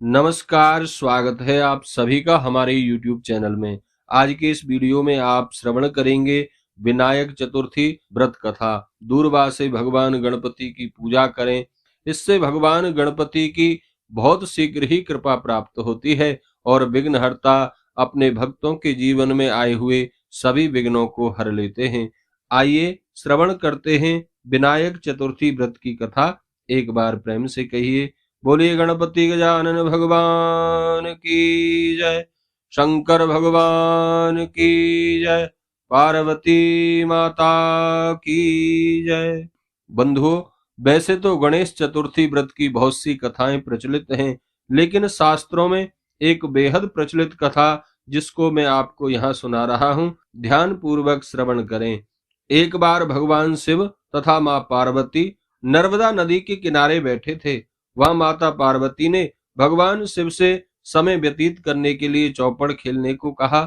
नमस्कार, स्वागत है आप सभी का हमारे YouTube चैनल में। आज के इस वीडियो में आप श्रवण करेंगे विनायक चतुर्थी व्रत कथा। दूरबा से भगवान गणपति की पूजा करें, इससे भगवान गणपति की बहुत शीघ्र ही कृपा प्राप्त होती है और विघ्नहर्ता अपने भक्तों के जीवन में आए हुए सभी विघ्नों को हर लेते हैं। आइए श्रवण करते हैं विनायक चतुर्थी व्रत की कथा। एक बार प्रेम से कहिए, बोलिए गणपति गजानन भगवान की जय, शंकर भगवान की जय, पार्वती माता की जय। बंधुओं, वैसे तो गणेश चतुर्थी व्रत की बहुत सी कथाएं प्रचलित हैं, लेकिन शास्त्रों में एक बेहद प्रचलित कथा जिसको मैं आपको यहाँ सुना रहा हूँ, ध्यान पूर्वक श्रवण करें। एक बार भगवान शिव तथा माँ पार्वती नर्मदा नदी के किनारे बैठे थे। वहां माता पार्वती ने भगवान शिव से समय व्यतीत करने के लिए चौपड़ खेलने को कहा।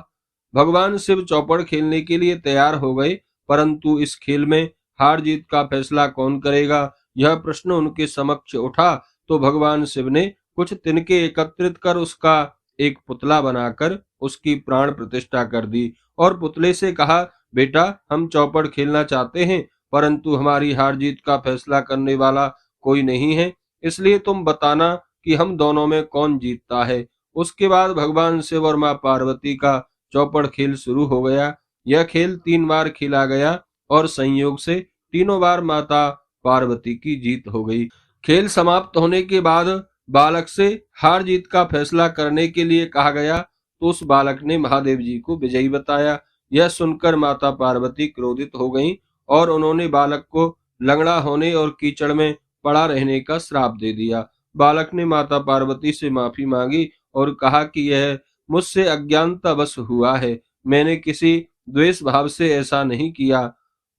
भगवान शिव चौपड़ खेलने के लिए तैयार हो गए, परंतु इस खेल में हार जीत का फैसला कौन करेगा, यह प्रश्न उनके समक्ष उठा तो भगवान शिव ने कुछ तिनके एकत्रित कर उसका एक पुतला बनाकर उसकी प्राण प्रतिष्ठा कर दी और पुतले से कहा, बेटा, हम चौपड़ खेलना चाहते हैं, परंतु हमारी हार जीत का फैसला करने वाला कोई नहीं है, इसलिए तुम बताना कि हम दोनों में कौन जीतता है। उसके बाद भगवान शिव और माँ पार्वती का चौपड़ खेल शुरू हो गया। यह खेल 3 बार खेला गया और संयोग से तीनों बार माता पार्वती की जीत हो गई। खेल समाप्त होने के बाद बालक से हार जीत का फैसला करने के लिए कहा गया तो उस बालक ने महादेव जी को विजयी बताया। यह सुनकर माता पार्वती क्रोधित हो गईं और उन्होंने बालक को लंगड़ा होने और कीचड़ में पड़ा रहने का श्राप दे दिया। बालक ने माता पार्वती से माफी मांगी और कहा कि यह मुझसे अज्ञानतावश हुआ है, मैंने किसी द्वेष भाव से ऐसा नहीं किया।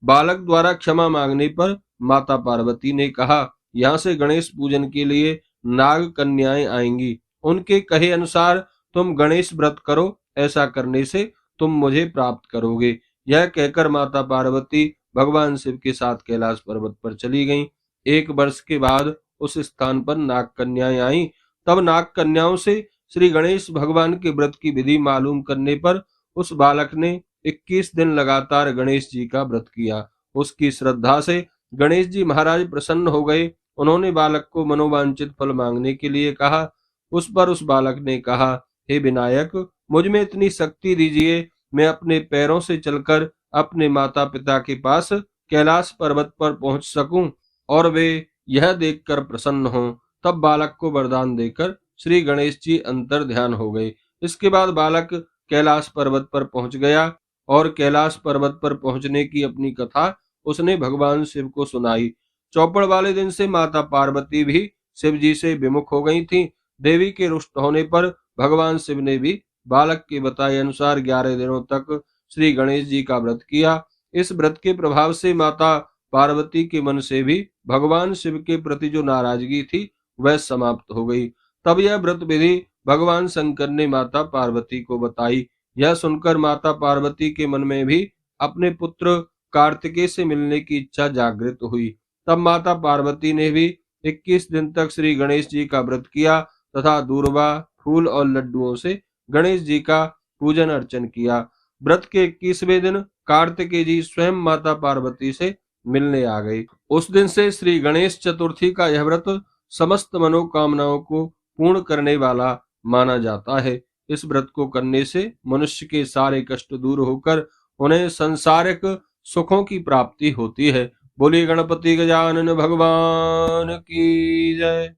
बालक द्वारा क्षमा मांगने पर माता पार्वती ने कहा, यहाँ से गणेश पूजन के लिए नाग कन्याएं आएंगी, उनके कहे अनुसार तुम गणेश व्रत करो, ऐसा करने से तुम मुझे प्राप्त करोगे। यह कहकर माता पार्वती भगवान शिव के साथ कैलाश पर्वत पर चली गईं। 1 वर्ष के बाद उस स्थान पर नाग कन्याएं आईं। तब नाग कन्याओं से श्री गणेश भगवान के व्रत की विधि मालूम करने पर उस बालक ने 21 दिन लगातार गणेश जी का व्रत किया। उसकी श्रद्धा से गणेश जी महाराज प्रसन्न हो गए। उन्होंने बालक को मनोवांछित फल मांगने के लिए कहा। उस पर उस बालक ने कहा, हे विनायक, मुझ में इतनी शक्ति दीजिए, मैं अपने पैरों से चलकर अपने माता पिता के पास कैलाश पर्वत पर पहुंच सकूं और वे यह देखकर प्रसन्न हों। तब बालक को वरदान देकर श्री गणेश जी अंतर ध्यान हो गए। इसके बाद बालक कैलाश पर्वत पर पहुंच गया और कैलाश पर्वत पर पहुंचने की अपनी कथा उसने भगवान शिव को सुनाई। चौपड़ वाले दिन से माता पार्वती भी शिव जी से विमुख हो गई थी। देवी के रुष्ट होने पर भगवान शिव ने भी बालक के बताए अनुसार 11 दिनों तक श्री गणेश जी का व्रत किया। इस व्रत के प्रभाव से माता पार्वती के मन से भी भगवान शिव के प्रति जो नाराजगी थी वह समाप्त हो गई। तब यह व्रत विधि भगवान शंकर ने माता पार्वती को बताई। यह सुनकर माता पार्वती के मन में भी अपने पुत्र कार्तिकेय से मिलने की इच्छा जागृत हुई। तब माता पार्वती ने भी 21 दिन तक श्री गणेश जी का व्रत किया तथा दूर्वा, फूल और लड्डुओं से गणेश जी का पूजन अर्चन किया। व्रत के 21वें दिन कार्तिकेय जी स्वयं माता पार्वती से मिलने आ गए। उस दिन से श्री गणेश चतुर्थी का यह व्रत समस्त मनोकामनाओं को पूर्ण करने वाला माना जाता है। इस व्रत को करने से मनुष्य के सारे कष्ट दूर होकर उन्हें संसारिक सुखों की प्राप्ति होती है। बोलिए गणपति गजानन भगवान की जय।